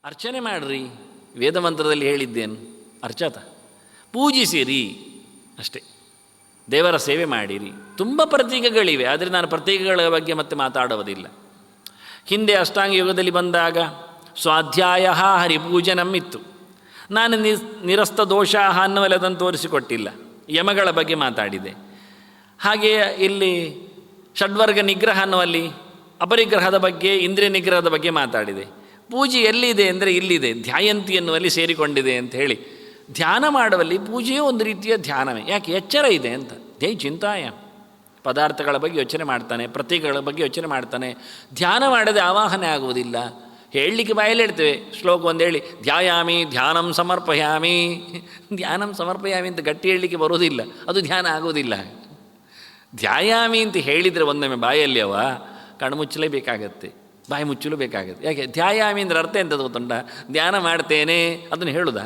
ಅರ್ಚನೆ ಮಾಡಿರಿ, ವೇದಮಂತ್ರದಲ್ಲಿ ಹೇಳಿದ್ದೇನು, ಅರ್ಚತ ಪೂಜಿಸಿರಿ ಅಷ್ಟೇ, ದೇವರ ಸೇವೆ ಮಾಡಿರಿ. ತುಂಬ ಪ್ರತೀಕಗಳಿವೆ, ಆದರೆ ನಾನು ಪ್ರತೀಕಗಳ ಬಗ್ಗೆ ಮತ್ತೆ ಮಾತಾಡುವುದಿಲ್ಲ. ಹಿಂದೆ ಅಷ್ಟಾಂಗ ಯೋಗದಲ್ಲಿ ಬಂದಾಗ ಸ್ವಾಧ್ಯಾಯ ಹರಿಪೂಜನಂ ಇತ್ತು. ನಾನು ನಿರಸ್ತ ದೋಷ ಅನ್ನುವಲ್ಲದನ್ನು ತೋರಿಸಿಕೊಟ್ಟಿಲ್ಲ, ಯಮಗಳ ಬಗ್ಗೆ ಮಾತಾಡಿದೆ. ಹಾಗೆಯೇ ಇಲ್ಲಿ ಷಡ್ವರ್ಗ ನಿಗ್ರಹ ಅನ್ನುವಲ್ಲಿ ಅಪರಿಗ್ರಹದ ಬಗ್ಗೆ, ಇಂದ್ರಿಯ ನಿಗ್ರಹದ ಬಗ್ಗೆ ಮಾತಾಡಿದೆ. ಪೂಜೆ ಎಲ್ಲಿದೆ ಅಂದರೆ ಇಲ್ಲಿದೆ, ಧ್ಯಾಯಂತಿ ಎನ್ನುವಲ್ಲಿ ಸೇರಿಕೊಂಡಿದೆ ಅಂತ ಹೇಳಿ. ಧ್ಯಾನ ಮಾಡುವಲ್ಲಿ ಪೂಜೆಯೂ ಒಂದು ರೀತಿಯ ಧ್ಯಾನವೇ. ಯಾಕೆ? ಎಚ್ಚರ ಇದೆ ಅಂತ. ಧ್ಯೇಯ ಚಿಂತಾಯ, ಪದಾರ್ಥಗಳ ಬಗ್ಗೆ ಯೋಚನೆ ಮಾಡ್ತಾನೆ, ಪ್ರತೀಕಗಳ ಬಗ್ಗೆ ಯೋಚನೆ ಮಾಡ್ತಾನೆ. ಧ್ಯಾನ ಮಾಡದೆ ಆವಾಹನೆ ಆಗುವುದಿಲ್ಲ. ಹೇಳಲಿಕ್ಕೆ ಬಾಯಲ್ಲಿ ಹೇಳ್ತೇವೆ, ಶ್ಲೋಕ ಒಂದು ಹೇಳಿ, ಧ್ಯಾಯಾಮಿ ಧ್ಯಾನಂ ಸಮರ್ಪಯಾಮಿ, ಧ್ಯಾನಂ ಸಮರ್ಪಯಾಮಿ ಅಂತ ಗಟ್ಟಿ ಹೇಳಲಿಕ್ಕೆ ಬರೋದಿಲ್ಲ, ಅದು ಧ್ಯಾನ ಆಗೋದಿಲ್ಲ. ಧ್ಯಾಯಾಮಿ ಅಂತ ಹೇಳಿದರೆ ಒಂದೊಮ್ಮೆ ಬಾಯಲ್ಲಿ ಕಣ್ಮುಚ್ಚಲೇಬೇಕಾಗತ್ತೆ, ಬಾಯಿ ಮುಚ್ಚಲು ಬೇಕಾಗುತ್ತೆ. ಯಾಕೆ? ಧ್ಯಾಯಾಮಿ ಅಂದರೆ ಅರ್ಥ ಎಂಥದ್ದು ಗೊತ್ತುಂಟ? ಧ್ಯಾನ ಮಾಡ್ತೇನೆ ಅದನ್ನು ಹೇಳುದಾ?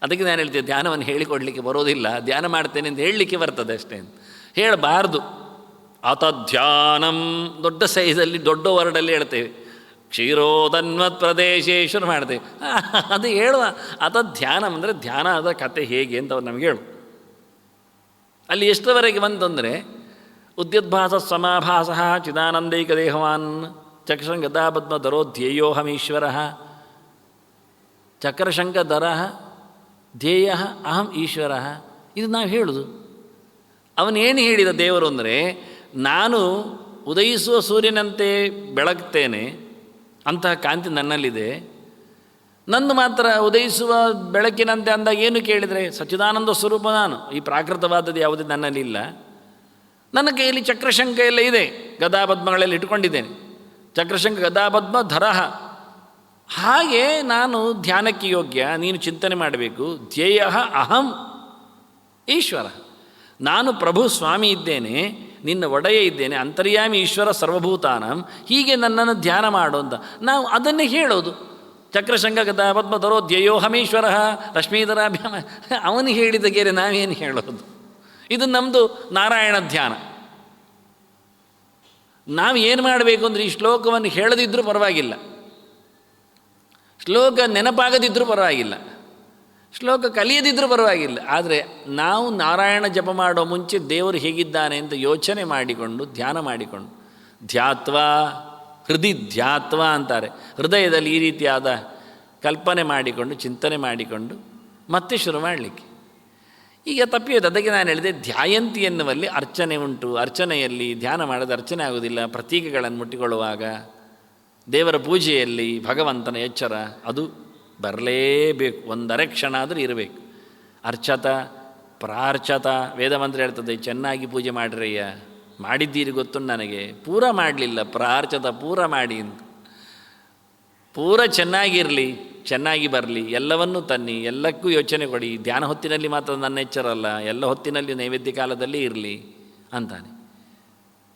ಅದಕ್ಕೆ ನಾನು ಹೇಳ್ತೇನೆ, ಧ್ಯಾನವನ್ನು ಹೇಳಿಕೊಡಲಿಕ್ಕೆ ಬರೋದಿಲ್ಲ, ಧ್ಯಾನ ಮಾಡ್ತೇನೆ ಅಂತ ಹೇಳಲಿಕ್ಕೆ ಬರ್ತದೆ ಅಷ್ಟೇ ಅಂತ ಹೇಳಬಾರ್ದು. ಅತಧ್ಯಾನಂ ದೊಡ್ಡ ಸೈಜಲ್ಲಿ ದೊಡ್ಡ ವರ್ಡಲ್ಲಿ ಹೇಳ್ತೇವೆ, ಕ್ಷೀರೋದನ್ವತ್ ಪ್ರದೇಶೇಶ್ವರ ಮಾಡ್ತೇವೆ, ಅದು ಹೇಳುವ. ಅತಧ್ಯಾನಂ ಅಂದರೆ ಧ್ಯಾನದ ಕತೆ ಹೇಗೆ ಅಂತ ಅವ್ರು ನಮಗೆ ಹೇಳು. ಅಲ್ಲಿ ಎಷ್ಟರವರೆಗೆ ಬಂತಂದರೆ ಉದ್ಯುದ್ಭಾಸ ಸಮಾಭಾಸ ಚಿದಾನಂದೈಕ ದೇಹವಾನ್ ಚಕ್ರಶಂಕದಾಪದ್ಮಧರೋ ಧ್ಯೇಯೋಹಮೀಶ್ವರ, ಚಕ್ರಶಂಕಧರ ಧ್ಯೇಯ ಅಹಂ ಈಶ್ವರ. ಇದು ನಾವು ಹೇಳುದು. ಅವನೇನು ಹೇಳಿದ ದೇವರು ಅಂದರೆ, ನಾನು ಉದಯಿಸುವ ಸೂರ್ಯನಂತೆ ಬೆಳಗ್ತೇನೆ, ಅಂತಹ ಕಾಂತಿ ನನ್ನಲ್ಲಿದೆ. ನಂದು ಮಾತ್ರ ಉದಯಿಸುವ ಬೆಳಕಿನಂತೆ ಅಂದಾಗ ಏನು ಕೇಳಿದರೆ, ಸಚ್ಚಿದಾನಂದ ಸ್ವರೂಪ ನಾನು, ಈ ಪ್ರಾಕೃತವಾದದ್ದು ಯಾವುದೇ ನನ್ನಲ್ಲಿಲ್ಲ. ನನ್ನ ಕೈಯಲ್ಲಿ ಚಕ್ರಶಂಕ ಎಲ್ಲ ಇದೆ, ಗದಾಪದ್ಮಗಳಲ್ಲಿ ಇಟ್ಕೊಂಡಿದ್ದೇನೆ, ಚಕ್ರಶಂಕ ಗದಾಪದ್ಮ ಧರಹ. ಹಾಗೆ ನಾನು ಧ್ಯಾನಕ್ಕೆ ಯೋಗ್ಯ, ನೀನು ಚಿಂತನೆ ಮಾಡಬೇಕು. ಧ್ಯೇಯ ಅಹಂ ಈಶ್ವರ, ನಾನು ಪ್ರಭು ಸ್ವಾಮಿ ಇದ್ದೇನೆ, ನಿನ್ನ ಒಡೆಯ ಇದ್ದೇನೆ, ಅಂತರ್ಯಾಮಿ ಈಶ್ವರ ಸರ್ವಭೂತಾನಂ. ಹೀಗೆ ನನ್ನನ್ನು ಧ್ಯಾನ ಮಾಡು ಅಂತ ನಾವು ಅದನ್ನೇ ಹೇಳೋದು. ಚಕ್ರಶಂಕ ಗದಾಪದ್ಮ ಧರೋ ಧ್ಯೇಯೋಹಮೀಶ್ವರ ರಶ್ಮೀಧರಾಭ್ಯಾಮ, ಅವನು ಹೇಳಿದ ಗೆರೆ ನಾವೇನು ಹೇಳೋದು? ಇದು ನಮ್ಮದು ನಾರಾಯಣ ಧ್ಯಾನ. ನಾವು ಏನು ಮಾಡಬೇಕು ಅಂದರೆ, ಈ ಶ್ಲೋಕವನ್ನು ಹೇಳದಿದ್ದರೂ ಪರವಾಗಿಲ್ಲ, ಶ್ಲೋಕ ನೆನಪಾಗದಿದ್ದರೂ ಪರವಾಗಿಲ್ಲ, ಶ್ಲೋಕ ಕಲಿಯದಿದ್ದರೂ ಪರವಾಗಿಲ್ಲ, ಆದರೆ ನಾವು ನಾರಾಯಣ ಜಪ ಮಾಡೋ ಮುಂಚೆ ದೇವರು ಹೇಗಿದ್ದಾನೆ ಅಂತ ಯೋಚನೆ ಮಾಡಿಕೊಂಡು ಧ್ಯಾನ ಮಾಡಿಕೊಂಡು, ಧ್ಯಾತ್ವ ಹೃದಯ ಧ್ಯಾತ್ವ ಅಂತಾರೆ, ಹೃದಯದಲ್ಲಿ ಈ ರೀತಿಯಾದ ಕಲ್ಪನೆ ಮಾಡಿಕೊಂಡು ಚಿಂತನೆ ಮಾಡಿಕೊಂಡು ಮತ್ತೆ ಶುರು ಮಾಡಲಿಕ್ಕೆ. ಈಗ ತಪ್ಪಿಯೋದು. ಅದಕ್ಕೆ ನಾನು ಹೇಳಿದೆ, ಧ್ಯಾಯಂತಿ ಎನ್ನುವಲ್ಲಿ ಅರ್ಚನೆ ಉಂಟು. ಅರ್ಚನೆಯಲ್ಲಿ ಧ್ಯಾನ ಮಾಡೋದು ಅರ್ಚನೆ ಆಗೋದಿಲ್ಲ. ಪ್ರತೀಕಗಳನ್ನು ಮುಟ್ಟಿಕೊಳ್ಳುವಾಗ, ದೇವರ ಪೂಜೆಯಲ್ಲಿ ಭಗವಂತನ ಎಚ್ಚರ ಅದು ಬರಲೇಬೇಕು, ಒಂದರೆ ಕ್ಷಣ ಆದರೂ ಇರಬೇಕು. ಅರ್ಚತ ಪ್ರಾರ್ಚತ, ವೇದಮಂತ್ರ ಹೇಳ್ತದೆ, ಚೆನ್ನಾಗಿ ಪೂಜೆ ಮಾಡಿರಯ್ಯ, ಮಾಡಿದ್ದೀರಿ ಗೊತ್ತು ನನಗೆ, ಪೂರ ಮಾಡಲಿಲ್ಲ, ಪ್ರಾರ್ಚತ ಪೂರ ಮಾಡಿ ಅಂತ. ಪೂರ ಚೆನ್ನಾಗಿರಲಿ, ಚೆನ್ನಾಗಿ ಬರಲಿ, ಎಲ್ಲವನ್ನೂ ತನ್ನಿ, ಎಲ್ಲಕ್ಕೂ ಯೋಚನೆ ಕೊಡಿ. ಧ್ಯಾನ ಹೊತ್ತಿನಲ್ಲಿ ಮಾತ್ರ ನನ್ನ ಎಚ್ಚರಲ್ಲ, ಎಲ್ಲ ಹೊತ್ತಿನಲ್ಲಿ ನೈವೇದ್ಯ ಕಾಲದಲ್ಲಿ ಇರಲಿ ಅಂತಾನೆ.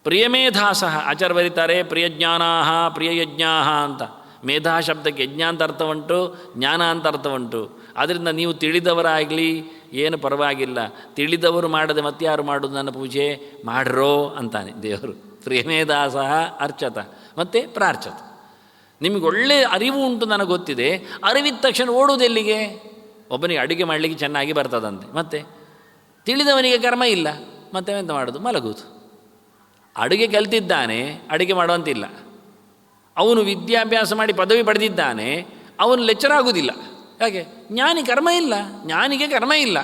ಪ್ರಿಯಮೇಧಾಸ ಆಚಾರ್ಯ ಬರೀತಾರೆ, ಪ್ರಿಯಜ್ಞಾನಾಹ ಪ್ರಿಯಯಜ್ಞಾಹ ಅಂತ. ಮೇಧಾ ಶಬ್ದಕ್ಕೆ ಯಜ್ಞ ಅಂತ ಅರ್ಥ ಉಂಟು, ಜ್ಞಾನ ಅಂತ ಅರ್ಥ ಉಂಟು. ಆದ್ದರಿಂದ ನೀವು ತಿಳಿದವರಾಗಲಿ ಏನು ಪರವಾಗಿಲ್ಲ, ತಿಳಿದವರು ಮಾಡದೆ ಮತ್ತೆ ಯಾರು ಮಾಡೋದು ನನ್ನ ಪೂಜೆ ಮಾಡ್ರೋ ಅಂತಾನೆ ದೇವರು. ಪ್ರಿಯಮೇಧಾಸ ಅರ್ಚತ ಮತ್ತು ಪ್ರಾರ್ಚತ. ನಿಮಗೆ ಒಳ್ಳೆಯ ಅರಿವು ಉಂಟು, ನನಗೆ ಗೊತ್ತಿದೆ. ಅರಿವಿದ ತಕ್ಷಣ ಓಡುವುದು ಎಲ್ಲಿಗೆ? ಒಬ್ಬನಿಗೆ ಅಡುಗೆ ಮಾಡಲಿಕ್ಕೆ ಚೆನ್ನಾಗಿ ಬರ್ತದಂತೆ, ಮತ್ತು ತಿಳಿದವನಿಗೆ ಕರ್ಮ ಇಲ್ಲ, ಮತ್ತೆ ಎಂತ ಮಾಡೋದು? ಮಲಗುವುದು. ಅಡುಗೆ ಕಲಿತಿದ್ದಾನೆ, ಅಡುಗೆ ಮಾಡುವಂತಿಲ್ಲ. ಅವನು ವಿದ್ಯಾಭ್ಯಾಸ ಮಾಡಿ ಪದವಿ ಪಡೆದಿದ್ದಾನೆ, ಅವನು ಲೆಕ್ಚರ್ ಆಗುವುದಿಲ್ಲ. ಯಾಕೆ? ಜ್ಞಾನಿ ಕರ್ಮ ಇಲ್ಲ, ಜ್ಞಾನಿಗೆ ಕರ್ಮ ಇಲ್ಲ.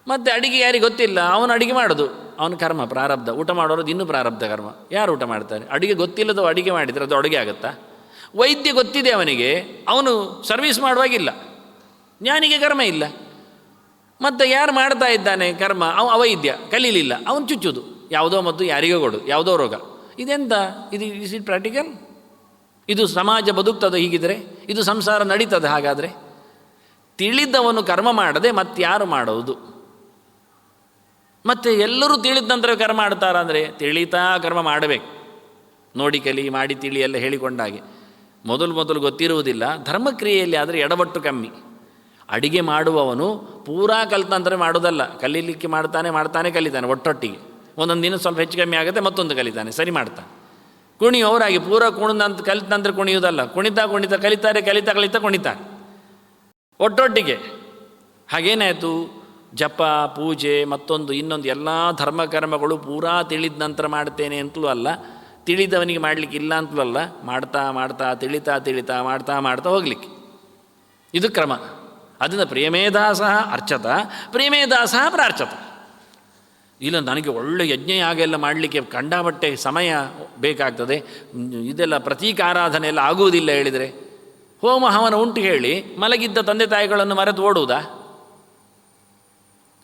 ಮತ್ತು ಅಡುಗೆ ಯಾರಿಗೆ ಗೊತ್ತಿಲ್ಲ, ಅವನು ಅಡುಗೆ ಮಾಡೋದು, ಅವನ ಕರ್ಮ ಪ್ರಾರಬ್ಧ. ಊಟ ಮಾಡೋದು ಇನ್ನೂ ಪ್ರಾರಬ್ಧ ಕರ್ಮ. ಯಾರು ಊಟ ಮಾಡ್ತಾರೆ? ಅಡುಗೆ ಗೊತ್ತಿಲ್ಲದವ ಅಡುಗೆ ಮಾಡಿದರೆ ಅದು ಅಡುಗೆ ಆಗುತ್ತಾ? ವೈದ್ಯ ಗೊತ್ತಿದೆ ಅವನಿಗೆ, ಅವನು ಸರ್ವಿಸ್ ಮಾಡುವಾಗಿಲ್ಲ, ಜ್ಞಾನಿಗೆ ಕರ್ಮ ಇಲ್ಲ. ಮತ್ತು ಯಾರು ಮಾಡ್ತಾ ಇದ್ದಾನೆ ಕರ್ಮ, ಅವೈದ್ಯ ಕಲೀಲಿಲ್ಲ, ಅವನು ಚುಚ್ಚುದು, ಯಾವುದೋ ಮದ್ದು ಯಾರಿಗೋ ಕೊಡು, ಯಾವುದೋ ರೋಗ. ಇದೆಂತ? ಇದು ಇಸ್ ಇಟ್ ಪ್ರಾಕ್ಟಿಕಲ್? ಇದು ಸಮಾಜ ಬದುಕ್ತದೆ ಹೀಗಿದ್ರೆ? ಇದು ಸಂಸಾರ ನಡೀತದೆ ಹಾಗಾದರೆ? ತಿಳಿದವನು ಕರ್ಮ ಮಾಡದೆ ಮತ್ತಾರು ಮಾಡೋದು? ಮತ್ತು ಎಲ್ಲರೂ ತಿಳಿದ ನಂತರ ಕರ್ಮ ಮಾಡ್ತಾರ ಅಂದರೆ, ತಿಳಿತಾ ಕರ್ಮ ಮಾಡಬೇಕು. ನೋಡಿ ಕಲಿ, ಮಾಡಿ ತಿಳಿ ಎಲ್ಲ ಹೇಳಿಕೊಂಡಾಗೆ. ಮೊದಲು ಗೊತ್ತಿರುವುದಿಲ್ಲ. ಧರ್ಮಕ್ರಿಯೆಯಲ್ಲಿ ಆದರೆ ಎಡವಟ್ಟು ಕಮ್ಮಿ. ಅಡಿಗೆ ಮಾಡುವವನು ಪೂರಾ ಕಲಿತ ನಂತರ ಮಾಡೋದಲ್ಲ, ಕಲೀಲಿಕ್ಕೆ ಮಾಡ್ತಾನೆ ಕಲಿತಾನೆ ಒಟ್ಟೊಟ್ಟಿಗೆ. ಒಂದೊಂದು ದಿನ ಸ್ವಲ್ಪ ಹೆಚ್ಚು ಕಮ್ಮಿ ಆಗುತ್ತೆ, ಮತ್ತೊಂದು ಕಲಿತಾನೆ, ಸರಿ ಮಾಡ್ತಾನೆ. ಕುಣಿಯೋರಾಗಿ ಪೂರ ಕುಣಿದಂತ ಕಲಿತ ನಂತರ ಕುಣಿಯೋದಲ್ಲ, ಕುಣಿತಾ ಕುಣಿತಾ ಕಲಿತಾರೆ, ಕಲಿತಾ ಕಲಿತಾ ಕುಣಿತಾರೆ ಒಟ್ಟೊಟ್ಟಿಗೆ. ಹಾಗೇನಾಯಿತು, ಜಪ ಪೂಜೆ ಮತ್ತೊಂದು ಇನ್ನೊಂದು ಎಲ್ಲ ಧರ್ಮಕರ್ಮಗಳು ಪೂರಾ ತಿಳಿದ ನಂತರ ಮಾಡ್ತೇನೆ ಅಂತಲೂ ಅಲ್ಲ, ತಿಳಿದವನಿಗೆ ಮಾಡಲಿಕ್ಕೆ ಇಲ್ಲ ಅಂತಲೂ ಅಲ್ಲ, ಮಾಡ್ತಾ ಮಾಡ್ತಾ ತಿಳಿತಾ ತಿಳಿತಾ ಮಾಡ್ತಾ ಮಾಡ್ತಾ ಹೋಗಲಿಕ್ಕೆ ಇದು ಕ್ರಮ. ಅದನ್ನು ಪ್ರಿಯಮೇಧಾಸ ಅರ್ಚತ ಪ್ರಿಯಮೇಧಾಸ ಪ್ರಾರ್ಚತ. ಇಲ್ಲ ನನಗೆ ಒಳ್ಳೆ ಯಜ್ಞ ಯಾಗೆಲ್ಲ ಮಾಡಲಿಕ್ಕೆ ಕಂಡಾಬಟ್ಟೆ ಸಮಯ ಬೇಕಾಗ್ತದೆ, ಇದೆಲ್ಲ ಪ್ರತೀಕ ಆರಾಧನೆ ಎಲ್ಲ ಆಗುವುದಿಲ್ಲ ಹೇಳಿದರೆ, ಹೋಮ ಹವನ ಉಂಟು ಹೇಳಿ ಮಲಗಿದ್ದ ತಂದೆ ತಾಯಿಗಳನ್ನು ಮರೆತು ಓಡುವುದಾ?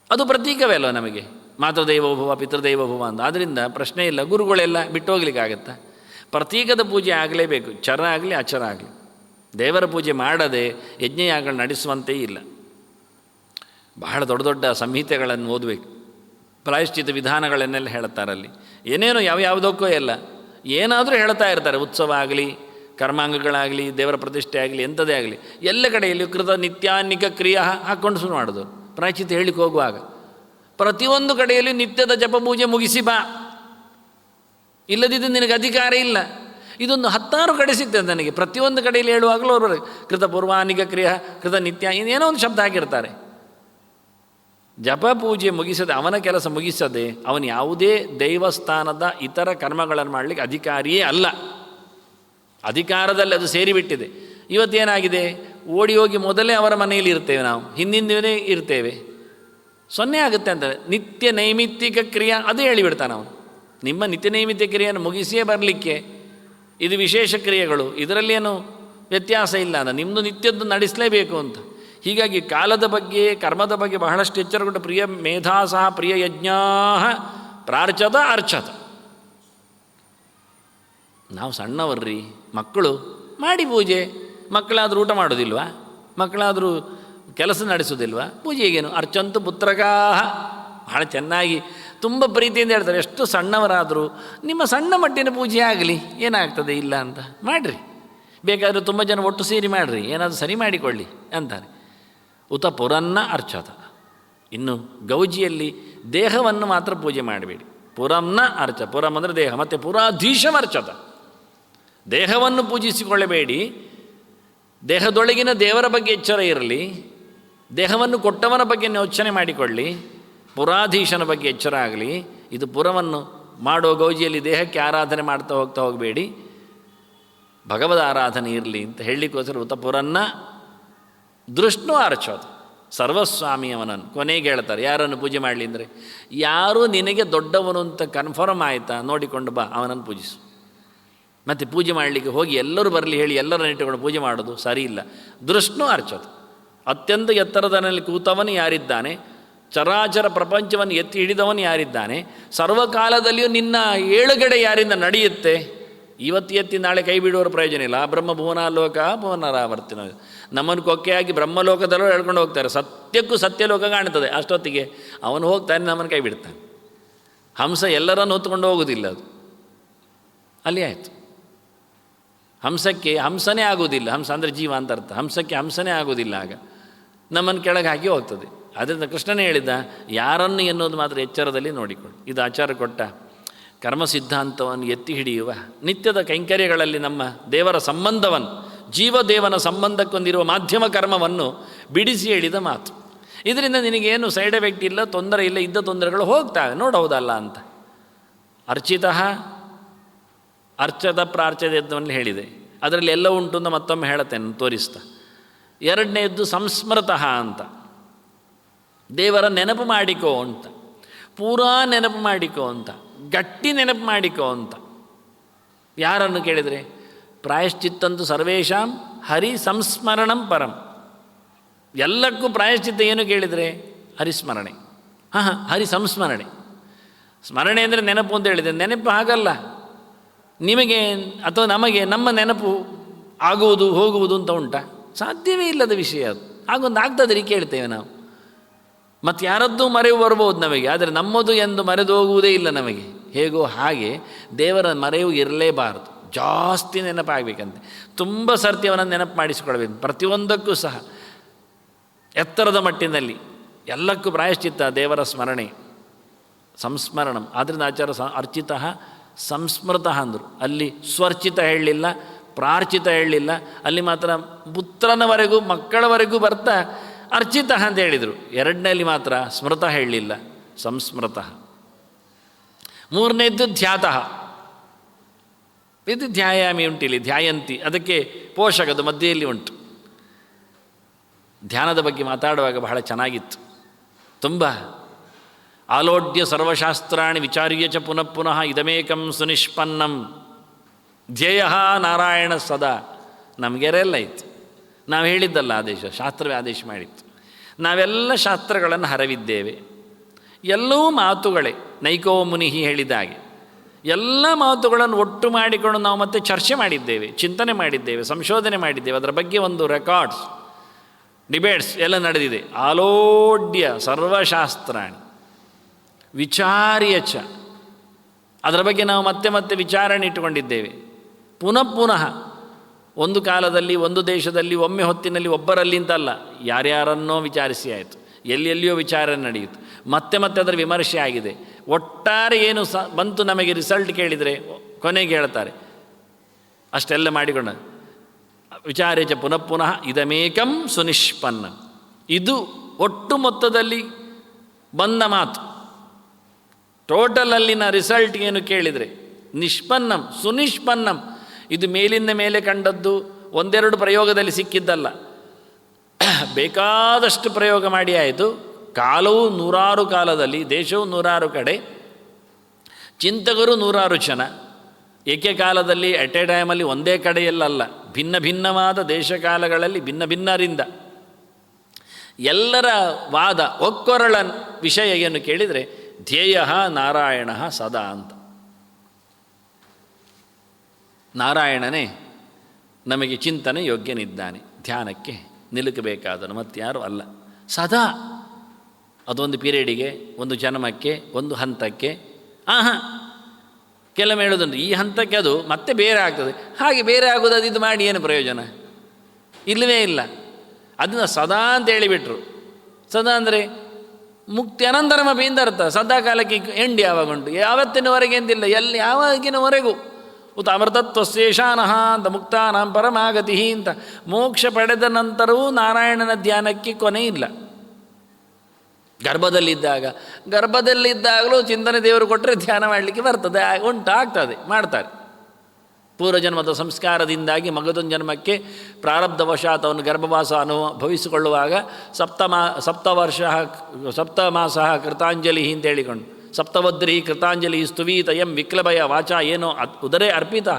ಅದು ಪ್ರತೀಕವೇ ಅಲ್ವ ನಮಗೆ, ಮಾತೃದೇವೋಭವ ಪಿತೃದೇವೋಭವ ಅಂತ. ಆದ್ದರಿಂದ ಪ್ರಶ್ನೆ ಇಲ್ಲ, ಗುರುಗಳೆಲ್ಲ ಬಿಟ್ಟು ಹೋಗ್ಲಿಕ್ಕಾಗತ್ತಾ? ಪ್ರತೀಕದ ಪೂಜೆ ಆಗಲೇಬೇಕು, ಚರ ಆಗಲಿ ಅಚರ ಆಗಲಿ. ದೇವರ ಪೂಜೆ ಮಾಡದೆ ಯಜ್ಞಯಾಗಗಳು ನಡೆಸುವಂತೆ ಇಲ್ಲ. ಬಹಳ ದೊಡ್ಡ ದೊಡ್ಡ ಸಂಹಿತೆಗಳನ್ನು ಓದಬೇಕು, ಪ್ರಾಯಶ್ಚಿತ ವಿಧಾನಗಳನ್ನೆಲ್ಲ ಹೇಳ್ತಾರಲ್ಲಿ, ಏನೇನೋ ಯಾವುದಕ್ಕೋ ಎಲ್ಲ ಏನಾದರೂ ಹೇಳ್ತಾ ಇರ್ತಾರೆ. ಉತ್ಸವ ಆಗಲಿ, ಕರ್ಮಾಂಗಗಳಾಗಲಿ, ದೇವರ ಪ್ರತಿಷ್ಠೆ ಆಗಲಿ, ಎಂಥದೇ ಆಗಲಿ ಎಲ್ಲ ಕಡೆಯಲ್ಲಿ ಕೃತ ನಿತ್ಯಾನ್ನಿಕ ಕ್ರಿಯಾ ಹಾಕ್ಕೊಂಡು ಶುರು ಮಾಡೋದು. ಪ್ರಾಯಶ್ಚಿತ ಹೇಳಿಕ್ಕೆ ಹೋಗುವಾಗ ಪ್ರತಿಯೊಂದು ಕಡೆಯಲ್ಲಿ ನಿತ್ಯದ ಜಪ ಪೂಜೆ ಮುಗಿಸಿ ಬಾ, ಇಲ್ಲದಿದ್ದು ನಿನಗೆ ಅಧಿಕಾರ ಇಲ್ಲ. ಇದೊಂದು 10 ಕಡೆ ಸಿಗ್ತದೆ ನನಗೆ. ಪ್ರತಿಯೊಂದು ಕಡೆಯಲ್ಲಿ ಹೇಳುವಾಗಲೂ ಅವರು ಕೃತ ಪೂರ್ವಾನಿಕ ಕ್ರಿಯಾ, ಕೃತ ನಿತ್ಯ, ಏನೋ ಒಂದು ಶಬ್ದ ಹಾಕಿರ್ತಾರೆ. ಜಪ ಪೂಜೆ ಮುಗಿಸದೆ, ಅವನ ಕೆಲಸ ಮುಗಿಸದೆ ಅವನು ಯಾವುದೇ ದೇವಸ್ಥಾನದ ಇತರ ಕರ್ಮಗಳನ್ನು ಮಾಡಲಿಕ್ಕೆ ಅಧಿಕಾರಿಯೇ ಅಲ್ಲ. ಅಧಿಕಾರದಲ್ಲಿ ಅದು ಸೇರಿಬಿಟ್ಟಿದೆ. ಇವತ್ತೇನಾಗಿದೆ, ಓಡಿ ಹೋಗಿ ಮೊದಲೇ ಅವರ ಮನೆಯಲ್ಲಿ ಇರ್ತೇವೆ, ನಾವು ಹಿಂದಿನ ದಿವನೇ ಇರ್ತೇವೆ, 0 ಆಗುತ್ತೆ ಅಂತಾರೆ. ನಿತ್ಯ ನೈಮಿತ್ತಿಕ ಕ್ರಿಯೆ ಅದು ಹೇಳಿಬಿಡ್ತಾನೆ ಅವನು. ನಿಮ್ಮ ನಿತ್ಯ ನೈಮಿತ್ತಿಕ ಕ್ರಿಯೆಯನ್ನು ಮುಗಿಸಿಯೇ ಬರಲಿಕ್ಕೆ ಇದು ವಿಶೇಷ ಕ್ರಿಯೆಗಳು, ಇದರಲ್ಲೇನು ವ್ಯತ್ಯಾಸ ಇಲ್ಲ ಅಂತ, ನಿಮ್ಮದು ನಿತ್ಯದ್ದು ನಡೆಸಲೇಬೇಕು ಅಂತ. ಹೀಗಾಗಿ ಕಾಲದ ಬಗ್ಗೆ ಕರ್ಮದ ಬಗ್ಗೆ ಬಹಳಷ್ಟು ಎಚ್ಚರಗೊಂಡು ಪ್ರಿಯ ಮೇಧಾಸಃ ಪ್ರಿಯ ಯಜ್ಞಾ ಪ್ರಾರ್ಚತ ಅರ್ಚತ. ನಾವು ಸಣ್ಣವರ್ರಿ, ಮಕ್ಕಳು ಮಾಡಿ ಪೂಜೆ, ಮಕ್ಕಳಾದರೂ ಊಟ ಮಾಡೋದಿಲ್ವಾ, ಮಕ್ಕಳಾದರೂ ಕೆಲಸ ನಡೆಸೋದಿಲ್ವಾ, ಪೂಜೆಗೇನು ಅರ್ಚಂತು ಪುತ್ರಕಾಹ. ಬಹಳ ಚೆನ್ನಾಗಿ ತುಂಬ ಪ್ರೀತಿಯಿಂದ ಹೇಳ್ತಾರೆ. ಎಷ್ಟು ಸಣ್ಣವರಾದರೂ ನಿಮ್ಮ ಸಣ್ಣ ಮಟ್ಟಿನ ಪೂಜೆ ಆಗಲಿ, ಏನಾಗ್ತದೆ ಇಲ್ಲ ಅಂತ ಮಾಡಿರಿ, ಬೇಕಾದರೂ ತುಂಬ ಜನ ಒಟ್ಟು ಸೇರಿ ಮಾಡಿರಿ, ಏನಾದರೂ ಸರಿ ಮಾಡಿಕೊಳ್ಳಿ ಅಂತಾರೆ. ಉತ ಪುರನ್ನ ಅರ್ಚತ. ಇನ್ನು ಗೌಜಿಯಲ್ಲಿ ದೇಹವನ್ನು ಮಾತ್ರ ಪೂಜೆ ಮಾಡಬೇಡಿ, ಪುರಂನ ಅರ್ಚ. ಪುರಂ ಅಂದರೆ ದೇಹ, ಮತ್ತು ಪುರಾಧೀಶಮರ್ಚತ. ದೇಹವನ್ನು ಪೂಜಿಸಿಕೊಳ್ಳಬೇಡಿ, ದೇಹದೊಳಗಿನ ದೇವರ ಬಗ್ಗೆ ಎಚ್ಚರ ಇರಲಿ, ದೇಹವನ್ನು ಕೊಟ್ಟವನ ಬಗ್ಗೆ ಯೋಚನೆ ಮಾಡಿಕೊಳ್ಳಿ, ಪುರಾಧೀಶನ ಬಗ್ಗೆ ಎಚ್ಚರ ಆಗಲಿ. ಇದು ಪುರವನ್ನು ಮಾಡೋ ಗೌಜಿಯಲ್ಲಿ ದೇಹಕ್ಕೆ ಆರಾಧನೆ ಮಾಡ್ತಾ ಹೋಗಬೇಡಿ, ಭಗವದ್ ಆರಾಧನೆ ಇರಲಿ ಅಂತ ಹೇಳಲಿಕ್ಕೋಸ್ಕರ ಉತ ಪುರನ್ನ ದೃಷ್ಣು ಅರ್ಚೋದು. ಸರ್ವಸ್ವಾಮಿ ಅವನನ್ನು ಕೊನೆಗೆ ಹೇಳ್ತಾರೆ, ಯಾರನ್ನು ಪೂಜೆ ಮಾಡಲಿ ಅಂದರೆ, ಯಾರು ನಿನಗೆ ದೊಡ್ಡವನು ಅಂತ ಕನ್ಫರ್ಮ್ ಆಯಿತಾ ನೋಡಿಕೊಂಡು ಬಾ, ಅವನನ್ನು ಪೂಜಿಸು. ಮತ್ತು ಪೂಜೆ ಮಾಡಲಿಕ್ಕೆ ಹೋಗಿ ಎಲ್ಲರೂ ಬರಲಿ ಹೇಳಿ ಎಲ್ಲರನ್ನು ಇಟ್ಟುಕೊಂಡು ಪೂಜೆ ಮಾಡೋದು ಸರಿ ಇಲ್ಲ. ದೃಷ್ಣು ಅರ್ಚೋದು. ಅತ್ಯಂತ ಎತ್ತರದಲ್ಲಿ ಕೂತವನು ಯಾರಿದ್ದಾನೆ, ಚರಾಚರ ಪ್ರಪಂಚವನ್ನು ಎತ್ತಿ ಹಿಡಿದವನು ಯಾರಿದ್ದಾನೆ, ಸರ್ವಕಾಲದಲ್ಲಿಯೂ ನಿನ್ನ ಏಳುಗಡೆ ಯಾರಿಂದ ನಡೆಯುತ್ತೆ. ಇವತ್ತು ಎತ್ತಿ ನಾಳೆ ಕೈ ಬಿಡುವವರ ಪ್ರಯೋಜನ ಇಲ್ಲ. ಬ್ರಹ್ಮ ಭುವನಾಲೋಕ ಪುನರಾವರ್ತಿನ. ನಮ್ಮನ್ನು ಕೊಕ್ಕೆಯಾಗಿ ಬ್ರಹ್ಮಲೋಕದಲ್ಲೂ ಹೇಳ್ಕೊಂಡು ಹೋಗ್ತಾರೆ, ಸತ್ಯಕ್ಕೂ ಸತ್ಯಲೋಕ ಕಾಣ್ತದೆ. ಅಷ್ಟೊತ್ತಿಗೆ ಅವನು ಹೋಗ್ತಾನೆ, ನಮ್ಮನ್ನು ಕೈ ಬಿಡ್ತಾನೆ. ಹಂಸ ಎಲ್ಲರನ್ನು ಹೊತ್ತುಕೊಂಡು ಹೋಗೋದಿಲ್ಲ, ಅದು ಅಲ್ಲಿ ಆಯಿತು. ಹಂಸಕ್ಕೆ ಹಂಸನೇ ಆಗೋದಿಲ್ಲ, ಹಂಸ ಅಂದರೆ ಜೀವ ಅಂತ ಅರ್ಥ. ಹಂಸಕ್ಕೆ ಹಂಸನೇ ಆಗೋದಿಲ್ಲ, ಆಗ ನಮ್ಮನ್ನು ಕೆಳಗೆ ಹಾಕಿ ಹೋಗ್ತದೆ. ಅದರಿಂದ ಕೃಷ್ಣನೇ ಹೇಳಿದ, ಯಾರನ್ನು ಎನ್ನುವುದು ಮಾತ್ರ ಎಚ್ಚರದಲ್ಲಿ ನೋಡಿಕೊಳ್ಳಿ. ಇದು ಆಚಾರ ಕೊಟ್ಟ ಕರ್ಮ ಸಿದ್ಧಾಂತವನ್ನು ಎತ್ತಿ ಹಿಡಿಯುವ ನಿತ್ಯದ ಕೈಂಕರ್ಯಗಳಲ್ಲಿ ನಮ್ಮ ದೇವರ ಸಂಬಂಧವನ್ನು, ಜೀವದೇವನ ಸಂಬಂಧಕ್ಕೊಂದಿರುವ ಮಾಧ್ಯಮ ಕರ್ಮವನ್ನು ಬಿಡಿಸಿ ಹೇಳಿದ ಮಾತು. ಇದರಿಂದ ನಿನಗೇನು ಸೈಡ್ ಎಫೆಕ್ಟ್ ಇಲ್ಲ, ತೊಂದರೆ ಇಲ್ಲ, ಇದ್ದ ತೊಂದರೆಗಳು ಹೋಗ್ತಾವೆ, ನೋಡೋದಲ್ಲ ಅಂತ. ಅರ್ಚಿತ ಅರ್ಚದ ಪ್ರಾರ್ಚದವನ್ನು ಹೇಳಿದೆ, ಅದರಲ್ಲಿ ಎಲ್ಲ ಉಂಟು ಅಂತ ಮತ್ತೊಮ್ಮೆ ಹೇಳುತ್ತೇನೆ ತೋರಿಸ್ತಾ. ಎರಡನೇದ್ದು ಸಂಸ್ಮೃತಃ ಅಂತ, ದೇವರ ನೆನಪು ಮಾಡಿಕೋ ಅಂತ, ಪೂರಾ ನೆನಪು ಮಾಡಿಕೋ ಅಂತ, ಗಟ್ಟಿ ನೆನಪು ಮಾಡಿಕೋ ಅಂತ. ಯಾರನ್ನು ಕೇಳಿದರೆ ಪ್ರಾಯಶ್ಚಿತ್ತಂತೂ ಸರ್ವೇಷಾಂ ಹರಿ ಸಂಸ್ಮರಣಂ ಪರಂ. ಎಲ್ಲಕ್ಕೂ ಪ್ರಾಯಶ್ಚಿತ್ತ ಏನು ಕೇಳಿದರೆ ಹರಿಸ್ಮರಣೆ. ಹರಿ ಸಂಸ್ಮರಣೆ. ಸ್ಮರಣೆ ಅಂದರೆ ನೆನಪು ಅಂತ ಹೇಳಿದೆ. ನೆನಪು ಹಾಗಲ್ಲ, ನಿಮಗೆ ಅಥವಾ ನಮಗೆ ನಮ್ಮ ನೆನಪು ಆಗುವುದು ಹೋಗುವುದು ಅಂತ ಉಂಟಾ? ಸಾಧ್ಯವೇ ಇಲ್ಲದ ವಿಷಯ ಅದು. ಹಾಗೊಂದು ಆಗ್ತದೆ ಕೇಳ್ತೇವೆ ನಾವು. ಮತ್ತು ಯಾರದ್ದೂ ಮರೆವು ಬರ್ಬೋದು ನಮಗೆ, ಆದರೆ ನಮ್ಮದು ಎಂದು ಮರೆದು ಹೋಗುವುದೇ ಇಲ್ಲ ನಮಗೆ. ಹೇಗೋ ಹಾಗೆ ದೇವರ ಮರೆವು ಇರಲೇಬಾರದು, ಜಾಸ್ತಿ ನೆನಪಾಗಬೇಕಂತೆ. ತುಂಬ ಸರ್ತಿ ಅವನನ್ನು ನೆನಪು ಮಾಡಿಸಿಕೊಳ್ಬೇಕು, ಪ್ರತಿಯೊಂದಕ್ಕೂ ಸಹ ಎತ್ತರದ ಮಟ್ಟಿನಲ್ಲಿ. ಎಲ್ಲಕ್ಕೂ ಪ್ರಾಯಶ್ಚಿತ್ತ ದೇವರ ಸ್ಮರಣೆ, ಸಂಸ್ಮರಣಂ. ಆದ್ದರಿಂದ ಆಚಾರ ಅರ್ಚಿತ ಸಂಸ್ಮೃತ ಅಂದರು. ಅಲ್ಲಿ ಸ್ವರ್ಚಿತ ಹೇಳಲಿಲ್ಲ, ಪ್ರಾರ್ಚಿತ ಹೇಳಲಿಲ್ಲ. ಅಲ್ಲಿ ಮಾತ್ರ ಪುತ್ರನವರೆಗೂ ಮಕ್ಕಳವರೆಗೂ ಬರ್ತಾ ಅರ್ಚಿತ ಅಂತ ಹೇಳಿದರು. ಎರಡನೇಲಿ ಮಾತ್ರ ಸ್ಮೃತ ಹೇಳಲಿಲ್ಲ, ಸಂಸ್ಮೃತ. ಮೂರನೇದ್ದು ಧ್ಯಾತಃ. ಇದು ಧ್ಯಾಯಾಮಿ ಉಂಟಿಲ್ಲಿ, ಧ್ಯಾಯಂತಿ, ಅದಕ್ಕೆ ಪೋಷಕದು ಮಧ್ಯೆಯಲ್ಲಿ ಉಂಟು. ಧ್ಯಾನದ ಬಗ್ಗೆ ಮಾತಾಡುವಾಗ ಬಹಳ ಚೆನ್ನಾಗಿತ್ತು. ತುಂಬ ಆಲೋಡ್ಯ ಸರ್ವಶಾಸ್ತ್ರಾಣಿ ವಿಚಾರ್ಯ ಚ ಪುನಃ ಪುನಃ ಇದಮೇಕಂ ಸುನಿಷ್ಪನ್ನಂ ಧ್ಯೇಯ ನಾರಾಯಣ ಸದಾ. ನಮಗೆರೆಲ್ಲ ಇತ್ತು. ನಾವು ಹೇಳಿದ್ದಲ್ಲ ಆದೇಶ, ಶಾಸ್ತ್ರವೇ ಆದೇಶ ಮಾಡಿತ್ತು. ನಾವೆಲ್ಲ ಶಾಸ್ತ್ರಗಳನ್ನು ಹರವಿದ್ದೇವೆ. ಎಲ್ಲವೂ ಮಾತುಗಳೇ. ನೈಕೋ ಮುನಿಹಿ ಹೇಳಿದ ಹಾಗೆ ಎಲ್ಲ ಮಾತುಗಳನ್ನು ಒಟ್ಟು ಮಾಡಿಕೊಂಡು ನಾವು ಮತ್ತೆ ಚರ್ಚೆ ಮಾಡಿದ್ದೇವೆ, ಚಿಂತನೆ ಮಾಡಿದ್ದೇವೆ, ಸಂಶೋಧನೆ ಮಾಡಿದ್ದೇವೆ. ಅದರ ಬಗ್ಗೆ ಒಂದು ರೆಕಾರ್ಡ್ಸ್, ಡಿಬೇಟ್ಸ್ ಎಲ್ಲ ನಡೆದಿದೆ. ಆಲೋಡ್ಯ ಸರ್ವಶಾಸ್ತ್ರಾಣಿ ವಿಚಾರ್ಯ ಚ, ಅದರ ಬಗ್ಗೆ ನಾವು ಮತ್ತೆ ಮತ್ತೆ ವಿಚಾರಣೆ ಇಟ್ಟುಕೊಂಡಿದ್ದೇವೆ. ಪುನಃ ಪುನಃ ಒಂದು ಕಾಲದಲ್ಲಿ ಒಂದು ದೇಶದಲ್ಲಿ ಒಮ್ಮೆ ಹೊತ್ತಿನಲ್ಲಿ ಒಬ್ಬರಲ್ಲಿ ಅಂತಲ್ಲ, ಯಾರ್ಯಾರನ್ನೋ ವಿಚಾರಿಸಿ ಆಯಿತು, ಎಲ್ಲೆಲ್ಲಿಯೋ ವಿಚಾರಣೆ ನಡೆಯಿತು, ಮತ್ತೆ ಮತ್ತೆ ಅದರ ವಿಮರ್ಶೆ ಆಗಿದೆ. ಒಟ್ಟಾರೆ ಏನು ಬಂತು ನಮಗೆ ರಿಸಲ್ಟ್ ಕೇಳಿದರೆ ಕೊನೆಗೆ ಹೇಳ್ತಾರೆ ಅಷ್ಟೆಲ್ಲ ಮಾಡಿಕೊಂಡ ವಿಚಾರ್ಯ ಚ ಪುನಃ ಪುನಃ ಇದಮೇಕಂ ಸುನಿಷ್ಪನ್ನ. ಇದು ಒಟ್ಟು ಮೊತ್ತದಲ್ಲಿ ಬಂದ ಮಾತು. ಟೋಟಲ್ ಅಲ್ಲಿನ ರಿಸಲ್ಟ್ ಏನು ಕೇಳಿದರೆ ನಿಷ್ಪನ್ನಂ ಸುನಿಷ್ಪನ್ನಂ. ಇದು ಮೇಲಿಂದ ಮೇಲೆ ಕಂಡದ್ದು ಒಂದೆರಡು ಪ್ರಯೋಗದಲ್ಲಿ ಸಿಕ್ಕಿದ್ದಲ್ಲ, ಬೇಕಾದಷ್ಟು ಪ್ರಯೋಗ ಮಾಡಿ ಆಯಿತು. ಕಾಲವು ನೂರಾರು ಕಾಲದಲ್ಲಿ, ದೇಶವು ನೂರಾರು ಕಡೆ, ಚಿಂತಕರು ನೂರಾರು ಜನ, ಏಕಕಾಲದಲ್ಲಿ ಎಟ್ ಎ ಟೈಮಲ್ಲಿ ಒಂದೇ ಕಡೆಯಲ್ಲಲ್ಲ, ಭಿನ್ನ ಭಿನ್ನವಾದ ದೇಶಕಾಲಗಳಲ್ಲಿ ಭಿನ್ನ ಭಿನ್ನರಿಂದ ಎಲ್ಲರ ವಾದ ಒಕ್ಕೊರಳ ವಿಷಯ ಏನು ಕೇಳಿದರೆ ಧ್ಯೇಯ ನಾರಾಯಣ ಸದಾ ಅಂತ. ನಾರಾಯಣನೇ ನಮಗೆ ಚಿಂತನೆ ಯೋಗ್ಯನಿದ್ದಾನೆ, ಧ್ಯಾನಕ್ಕೆ ನಿಲುಕಬೇಕಾದನು, ಮತ್ತಾರು ಅಲ್ಲ. ಸದಾ ಅದೊಂದು ಪೀರಿಯಡಿಗೆ, ಒಂದು ಜನ್ಮಕ್ಕೆ, ಒಂದು ಹಂತಕ್ಕೆ. ಕೆಲವು ಹೇಳೋದುಂಟು ಈ ಹಂತಕ್ಕೆ ಅದು ಮತ್ತೆ ಬೇರೆ ಆಗ್ತದೆ. ಹಾಗೆ ಬೇರೆ ಆಗೋದು ಅದು ಇದು ಮಾಡಿ ಏನು ಪ್ರಯೋಜನ? ಇಲ್ಲವೇ ಇಲ್ಲ. ಅದನ್ನು ಸದಾ ಅಂತ ಹೇಳಿಬಿಟ್ರು. ಸದಾ ಅಂದರೆ ಮುಕ್ತಿ ಅನಂತರಮಪಿ ಇಂದ ಅರ್ಥ. ಸದಾ ಕಾಲಕ್ಕೆ ಎಂಡಿ ಯಾವಾಗುಂಟು, ಯಾವತ್ತಿನವರೆಗೆ ಎಂದಿಲ್ಲ, ಎಲ್ಲಿ ಯಾವಾಗಿನವರೆಗೂ. ಉತ ಅಮೃತತ್ವಶೇಷಾನಃ ಅಂತ ಮುಕ್ತಾನಾಂ ಪರಮಾಗತಿ ಅಂತ. ಮೋಕ್ಷ ಪಡೆದ ನಂತರವೂ ನಾರಾಯಣನ ಧ್ಯಾನಕ್ಕೆ ಕೊನೆ ಇಲ್ಲ. ಗರ್ಭದಲ್ಲಿದ್ದಾಗಲೂ ಚಿಂತನೆ ದೇವರು ಕೊಟ್ಟರೆ ಧ್ಯಾನ ಮಾಡಲಿಕ್ಕೆ ಬರ್ತದೆ, ಆಗ್ತದೆ, ಮಾಡ್ತಾರೆ. ಪೂರ್ವಜನ್ಮದ ಸಂಸ್ಕಾರದಿಂದಾಗಿ ಮಗದೊಂದು ಜನ್ಮಕ್ಕೆ ಪ್ರಾರಬ್ಧವಶಾತ್ ಅವನು ಗರ್ಭವಾಸ ಅನುಭವಿಸಿಕೊಳ್ಳುವಾಗ ಸಪ್ತಮಾಸ ಕೃತಾಂಜಲಿ ಅಂತ ಹೇಳಿಕೊಂಡು, ಸಪ್ತವದ್ರಿ ಕೃತಾಂಜಲಿ ಸ್ತುವೀತಯಂ ವಿಕ್ಲಭಯ ವಾಚ ಏನೋ ಉದರೇ ಅರ್ಪಿತ.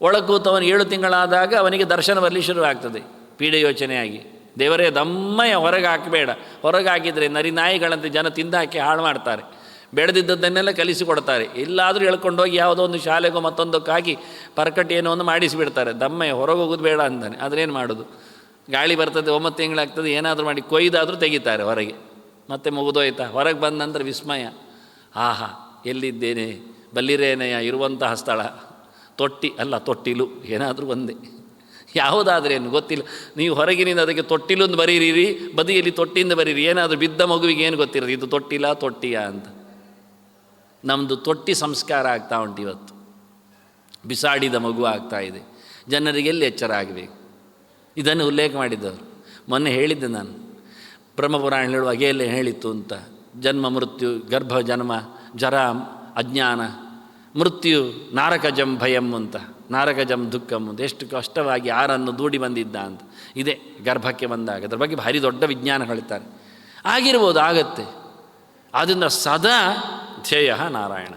ಒಳಕೂತವನು 7 ತಿಂಗಳಾದಾಗ ಅವನಿಗೆ ದರ್ಶನ ಬರಲಿ ಶುರುವಾಗ್ತದೆ. ಪೀಡೆ ಯೋಚನೆಯಾಗಿ ದೇವರೇ ದಮ್ಮಯ ಹೊರಗೆ ಹಾಕಬೇಡ, ಹೊರಗೆ ಹಾಕಿದರೆ ನರಿ ನಾಯಿಗಳಂತೆ ಜನ ತಿಂದಾಕಿ ಹಾಳು ಮಾಡ್ತಾರೆ, ಬೆಳೆದಿದ್ದದ್ದನ್ನೆಲ್ಲ ಕಲಿಸಿಕೊಡ್ತಾರೆ. ಎಲ್ಲಾದರೂ ಹೇಳ್ಕೊಂಡೋಗಿ ಯಾವುದೋ ಒಂದು ಶಾಲೆಗೋ ಮತ್ತೊಂದಕ್ಕೆ ಹಾಕಿ ಪರ್ಕಟ್ ಏನೋ ಒಂದು ಮಾಡಿಸಿಬಿಡ್ತಾರೆ. ದಮ್ಮಯ್ಯ ಹೊರಗೆ ಹೋಗೋದು ಬೇಡ ಅಂತಾನೆ. ಅದರೇನು ಮಾಡೋದು? ಗಾಳಿ ಬರ್ತದೆ, 9 ತಿಂಗಳಾಗ್ತದೆ, ಏನಾದರೂ ಮಾಡಿ ಕೊಯ್ದಾದರೂ ತೆಗಿತಾರೆ ಹೊರಗೆ. ಮತ್ತೆ ಮುಗಿದೋಯ್ತಾ? ಹೊರಗೆ ಬಂದ ನಂತರ ವಿಸ್ಮಯ, ಆಹಾ ಎಲ್ಲಿದ್ದೇನೆ, ಬಲ್ಲಿರೇನೆಯ ಇರುವಂತಹ ಸ್ಥಳ, ತೊಟ್ಟಿ ಅಲ್ಲ ತೊಟ್ಟಿಲು, ಏನಾದರೂ ಒಂದೇ, ಯಾವುದಾದ್ರೇನು ಗೊತ್ತಿಲ್ಲ. ನೀವು ಹೊರಗಿನಿಂದ ಅದಕ್ಕೆ ತೊಟ್ಟಿಲೊಂದು ಬರೀರಿ, ಬದಿಯಲ್ಲಿ ತೊಟ್ಟಿಯಿಂದ ಬರೀರಿ, ಏನಾದರೂ ಬಿದ್ದ ಮಗುವಿಗೆ ಏನು ಗೊತ್ತಿರೋದು ಇದು ತೊಟ್ಟಿಲ ತೊಟ್ಟಿಯ ಅಂತ. ನಮ್ಮದು ತೊಟ್ಟಿ ಸಂಸ್ಕಾರ ಆಗ್ತಾ ಉಂಟು ಇವತ್ತು, ಬಿಸಾಡಿದ ಮಗು ಆಗ್ತಾ ಇದೆ. ಜನರಿಗೆ ಎಲ್ಲಿ ಎಚ್ಚರ ಆಗಬೇಕು? ಇದನ್ನು ಉಲ್ಲೇಖ ಮಾಡಿದ್ದವರು. ಮೊನ್ನೆ ಹೇಳಿದ್ದೆ ನಾನು, ಬ್ರಹ್ಮಪುರಾಣ ಹೇಳುವಾಗ ಎಲ್ಲ ಹೇಳಿತ್ತು ಅಂತ. ಜನ್ಮ ಮೃತ್ಯು, ಗರ್ಭ ಜನ್ಮ, ಜರ ಅಜ್ಞಾನ, ಮೃತ್ಯು ನಾರಕಜಂ ಭಯಂ ಅಂತ, ನಾರಕಜಂ ದುಃಖಂ ಅಂತ. ಎಷ್ಟು ಕಷ್ಟವಾಗಿ ಯಾರನ್ನು ದೂಡಿ ಬಂದಿದ್ದ ಅಂತ. ಇದೇ ಗರ್ಭಕ್ಕೆ ಬಂದಾಗ ಅದರ ಬಗ್ಗೆ ಭಾರಿ ದೊಡ್ಡ ವಿಜ್ಞಾನ ಹೇಳ್ತಾರೆ. ಆಗಿರ್ಬೋದು, ಆಗತ್ತೆ. ಆದ್ದರಿಂದ ಸದಾ ಧ್ಯೇಯ ನಾರಾಯಣ.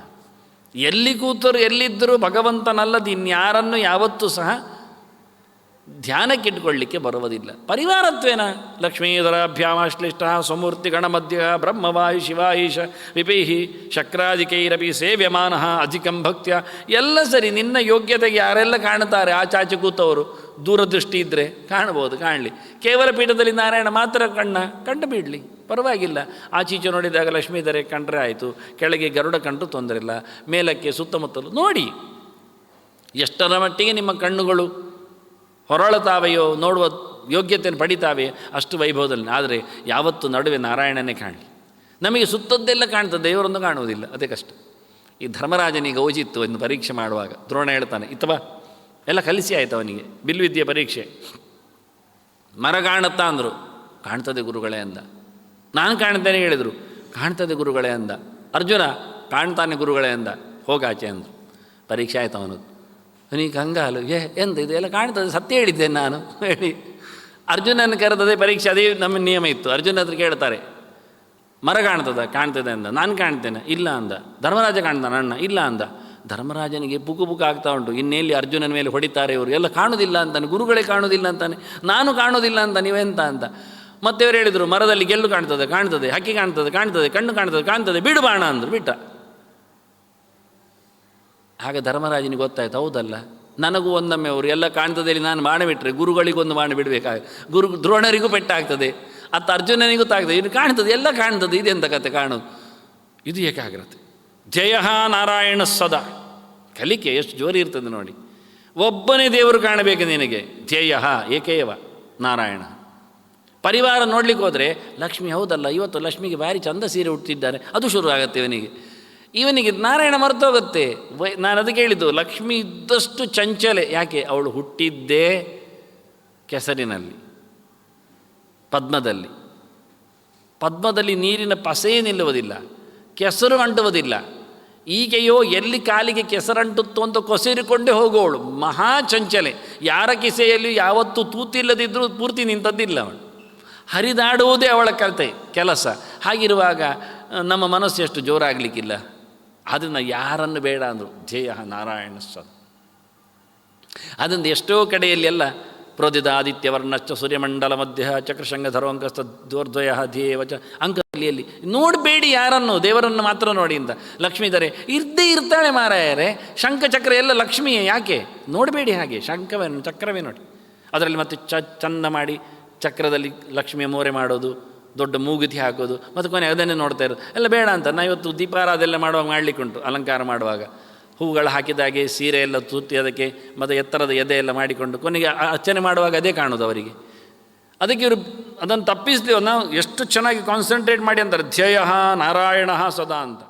ಎಲ್ಲಿ ಕೂತರು ಎಲ್ಲಿದ್ದರೂ ಭಗವಂತನಲ್ಲದು ಇನ್ಯಾರನ್ನು ಯಾವತ್ತೂ ಸಹ ಧ್ಯಾನಕ್ಕಿಟ್ಕೊಳ್ಳಿಕ್ಕೆ ಬರುವುದಿಲ್ಲ. ಪರಿವಾರತ್ವೇನ ಲಕ್ಷ್ಮೀಧರಾಭ್ಯಾಮಾಶ್ಲಿಷ್ಟ ಸ್ವಮೂರ್ತಿ ಗಣಮಧ್ಯ ಬ್ರಹ್ಮವಾಯು ಶಿವಾಯೀಶ ವಿಪೈಹಿ ಶಕ್ರಾದಿಕೈರಪಿ ಸೇವ್ಯಮಾನ ಅಧಿಕಂ ಭಕ್ತ್ಯ. ಎಲ್ಲ ಸರಿ, ನಿನ್ನ ಯೋಗ್ಯತೆಗೆ ಯಾರೆಲ್ಲ ಕಾಣ್ತಾರೆ, ಆಚಾಚೆ ಕೂತವರು ದೂರದೃಷ್ಟಿ ಇದ್ದರೆ ಕಾಣ್ಬೋದು, ಕಾಣಲಿ. ಕೇವಲ ಪೀಠದಲ್ಲಿ ನಾರಾಯಣ ಮಾತ್ರ ಕಂಡು ಬಿಡಲಿ, ಪರವಾಗಿಲ್ಲ. ಆಚೀಚೆ ನೋಡಿದಾಗ ಲಕ್ಷ್ಮೀಧರೆ ಕಂಡ್ರೆ ಆಯಿತು, ಕೆಳಗೆ ಗರುಡ ಕಂಡು ತೊಂದರೆ ಇಲ್ಲ, ಮೇಲಕ್ಕೆ ಸುತ್ತಮುತ್ತಲು ನೋಡಿ. ಎಷ್ಟರ ಮಟ್ಟಿಗೆ ನಿಮ್ಮ ಕಣ್ಣುಗಳು ಹೊರಳುತ್ತಾವೆಯೋ, ನೋಡುವ ಯೋಗ್ಯತೆಯನ್ನು ಪಡಿತಾವೆ ಅಷ್ಟು ವೈಭವದಲ್ಲಿ. ಆದರೆ ಯಾವತ್ತು ನಡುವೆ ನಾರಾಯಣನೇ ಕಾಣಲಿ. ನಮಗೆ ಸುತ್ತದ್ದೆಲ್ಲ ಕಾಣ್ತದೆ, ದೇವರನ್ನು ಕಾಣುವುದಿಲ್ಲ, ಅದೇ ಕಷ್ಟ. ಈ ಧರ್ಮರಾಜನಿಗೆ ಔಜಿತ್ತು ಒಂದು ಪರೀಕ್ಷೆ ಮಾಡುವಾಗ ದ್ರೋಣ ಹೇಳ್ತಾನೆ, ಇತ್ತವಾ ಎಲ್ಲ ಕಲಿಸಿ ಆಯ್ತು ಅವನಿಗೆ ಬಿಲ್ವಿದ್ಯೆ ಪರೀಕ್ಷೆ. ಮರ ಕಾಣುತ್ತಾ ಅಂದರು, ಕಾಣ್ತದೆ ಗುರುಗಳೇ ಅಂದ. ನಾನು ಕಾಣ್ತೇನೆ ಹೇಳಿದರು, ಕಾಣ್ತದೆ ಗುರುಗಳೇ ಅಂದ. ಅರ್ಜುನ ಕಾಣ್ತಾನೆ ಗುರುಗಳೇ ಅಂದ. ಹೋಗಾಚೆ ಅಂದರು. ಪರೀಕ್ಷೆ ಆಯ್ತು ಅವನದು. ಅವನಿಗೆ ಕಂಗಾಲು, ಎಂತ ಇದು ಎಲ್ಲ ಕಾಣ್ತದೆ, ಸತ್ಯ ಹೇಳಿದ್ದೇನೆ ನಾನು ಹೇಳಿ ಅರ್ಜುನನ ಕರೆದದೇ ಪರೀಕ್ಷೆ. ಅದೇ ನಮ್ಮ ನಿಯಮ ಇತ್ತು. ಅರ್ಜುನ ಹತ್ರ ಕೇಳ್ತಾರೆ, ಮರ ಕಾಣ್ತದೆ ಅಂದ. ನಾನು ಕಾಣ್ತೇನೆ, ಇಲ್ಲ ಅಂದ. ಧರ್ಮರಾಜ ಕಾಣ್ತಾನೆ, ಅಣ್ಣ ಇಲ್ಲ ಅಂದ. ಧರ್ಮರಾಜನಿಗೆ ಬುಕು ಆಗ್ತಾ ಉಂಟು. ಇನ್ನೆಲ್ಲಿ ಅರ್ಜುನನ ಮೇಲೆ ಹೊಡಿತಾರೆ ಇವರು, ಎಲ್ಲ ಕಾಣುವುದಿಲ್ಲ ಅಂತಾನೆ, ಗುರುಗಳೇ ಕಾಣುವುದಿಲ್ಲ ಅಂತಾನೆ, ನಾನು ಕಾಣೋದಿಲ್ಲ ಅಂತ ನೀವೆಂತ ಅಂತ. ಮತ್ತೆ ಇವರು ಹೇಳಿದರು, ಮರದಲ್ಲಿ ಗೆಲ್ಲು ಕಾಣ್ತದೆ, ಹಕ್ಕಿ ಕಾಣ್ತದೆ, ಕಣ್ಣು ಕಾಣ್ತದೆ, ಬಿಡು ಬಾಣ ಅಂದರು. ಬಿಟ್ಟ. ಆಗ ಧರ್ಮರಾಜನಿಗೆ ಗೊತ್ತಾಯ್ತು, ಹೌದಲ್ಲ, ನನಗೂ ಒಂದೊಮ್ಮೆ ಅವರು ಎಲ್ಲ ಕಾಣ್ತದೆ, ನಾನು ಬಾಣ ಬಿಟ್ಟರೆ ಗುರುಗಳಿಗೊಂದು ಬಾಣ ಬಿಡಬೇಕಾಗ, ದ್ರೋಣರಿಗೂ ಪೆಟ್ಟಾಗ್ತದೆ, ಅತ್ತ ಅರ್ಜುನನಿಗೂ ತಾಗ್ತದೆ, ಇದು ಕಾಣ್ತದೆ, ಎಲ್ಲ ಕಾಣ್ತದೆ, ಇದೆಂತ ಕತೆ ಕಾಣೋದು, ಇದು ಏಕಾಗ್ರತೆ. ಜಯ ನಾರಾಯಣ ಸದಾ. ಕಲಿಕೆ ಎಷ್ಟು ಜೋರಿ ಇರ್ತದೆ ನೋಡಿ. ಒಬ್ಬನೇ ದೇವರು ಕಾಣಬೇಕು ನಿನಗೆ. ಧ್ಯೇಯ ಏಕೇವ ನಾರಾಯಣ. ಪರಿವಾರ ನೋಡ್ಲಿಕ್ಕೆ ಹೋದರೆ ಲಕ್ಷ್ಮಿ, ಹೌದಲ್ಲ ಇವತ್ತು ಲಕ್ಷ್ಮಿಗೆ ಭಾರಿ ಚಂದ ಸೀರೆ ಹುಟ್ಟಿದ್ದಾರೆ, ಅದು ಶುರು ಆಗುತ್ತೆ ಇವನಿಗೆ ನಾರಾಯಣ ಮರ್ತೋಗುತ್ತೆ. ನಾನು ಅದಕ್ಕೆ ಹೇಳಿದ್ದು, ಲಕ್ಷ್ಮಿ ಇದ್ದಷ್ಟು ಚಂಚಲೆ. ಯಾಕೆ? ಅವಳು ಹುಟ್ಟಿದ್ದೇ ಕೆಸರಿನಲ್ಲಿ, ಪದ್ಮದಲ್ಲಿ ನೀರಿನ ಪಸೆ ನಿಲ್ಲುವುದಿಲ್ಲ, ಕೆಸರು ಅಂಟುವುದಿಲ್ಲ. ಈಗೆಯೋ ಎಲ್ಲಿ ಕಾಲಿಗೆ ಕೆಸರಂಟುತ್ತೋ ಅಂತ ಕೊಸರಿಕೊಂಡೇ ಹೋಗುವವಳು, ಮಹಾ ಚಂಚಲೆ. ಯಾರ ಕಿಸೆಯಲ್ಲಿ ಯಾವತ್ತೂ ತೂತಿಲ್ಲದಿದ್ದರೂ ಪೂರ್ತಿ ನಿಂತದ್ದಿಲ್ಲ ಅವಳು. ಹರಿದಾಡುವುದೇ ಅವಳ ಕೆಲಸ. ಹಾಗಿರುವಾಗ ನಮ್ಮ ಮನಸ್ಸು ಎಷ್ಟು ಜೋರಾಗಲಿಕ್ಕಿಲ್ಲ. ಅದನ್ನು ಯಾರನ್ನು ಬೇಡ ಅಂದರು. ಜಯ ನಾರಾಯಣ ಸದ. ಅದರಿಂದ ಎಷ್ಟೋ ಕಡೆಯಲ್ಲಿ ಎಲ್ಲ ಪ್ರೋದಿತ ಆದಿತ್ಯವರ್ಣಶ್ಚ ಸೂರ್ಯಮಂಡಲ ಮಧ್ಯ ಚಕ್ರಶಂಗಧರೋಂಕಸ್ತೋರ್ದ್ವಯ ಧ್ಯೇಯವಚ ಅಂಕಲಿಯಲ್ಲಿ ನೋಡಬೇಡಿ ಯಾರನ್ನು, ದೇವರನ್ನು ಮಾತ್ರ ನೋಡಿ ಅಂತ. ಲಕ್ಷ್ಮೀ ಧರೆ ಇರ್ದೇ ಇರ್ತಾಳೆ ಮಾರಾಯರೇ. ಶಂಖಚಕ್ರ ಎಲ್ಲ ಲಕ್ಷ್ಮಿಯೇ, ಯಾಕೆ ನೋಡಬೇಡಿ ಹಾಗೆ. ಚಕ್ರವೇ ನೋಡಿ. ಅದರಲ್ಲಿ ಮತ್ತೆ ಚಂದ ಮಾಡಿ ಚಕ್ರದಲ್ಲಿ ಲಕ್ಷ್ಮಿಯ ಮೋರೆ ಮಾಡೋದು, ದೊಡ್ಡ ಮೂಗುತಿ ಹಾಕೋದು, ಮತ್ತು ಕೊನೆ ಅದನ್ನೇ ನೋಡ್ತಾ ಇರೋದು ಎಲ್ಲ ಬೇಡ ಅಂತ. ನಾ ಇವತ್ತು ದೀಪಾರಾಧೆಲ್ಲ ಮಾಡುವಾಗ ಮಾಡಲಿಕ್ಕುಂಟು. ಅಲಂಕಾರ ಮಾಡುವಾಗ ಹೂಗಳು ಹಾಕಿದಾಗೆ ಸೀರೆ ಎಲ್ಲ ತೂತಿ ಅದಕ್ಕೆ ಮತ್ತು ಎತ್ತರದ ಎದೆ ಎಲ್ಲ ಮಾಡಿಕೊಂಡು ಕೊನೆಗೆ ಅರ್ಚನೆ ಮಾಡುವಾಗ ಅದೇ ಕಾಣೋದು ಅವರಿಗೆ. ಅದಕ್ಕೆ ಇವರು ಅದನ್ನು ತಪ್ಪಿಸ್ತೀವಿ. ನಾವು ಎಷ್ಟು ಚೆನ್ನಾಗಿ ಕಾನ್ಸಂಟ್ರೇಟ್ ಮಾಡಿ ಅಂತಾರೆ, ಧ್ಯೇಯ ನಾರಾಯಣ ಸದಾ ಅಂತ.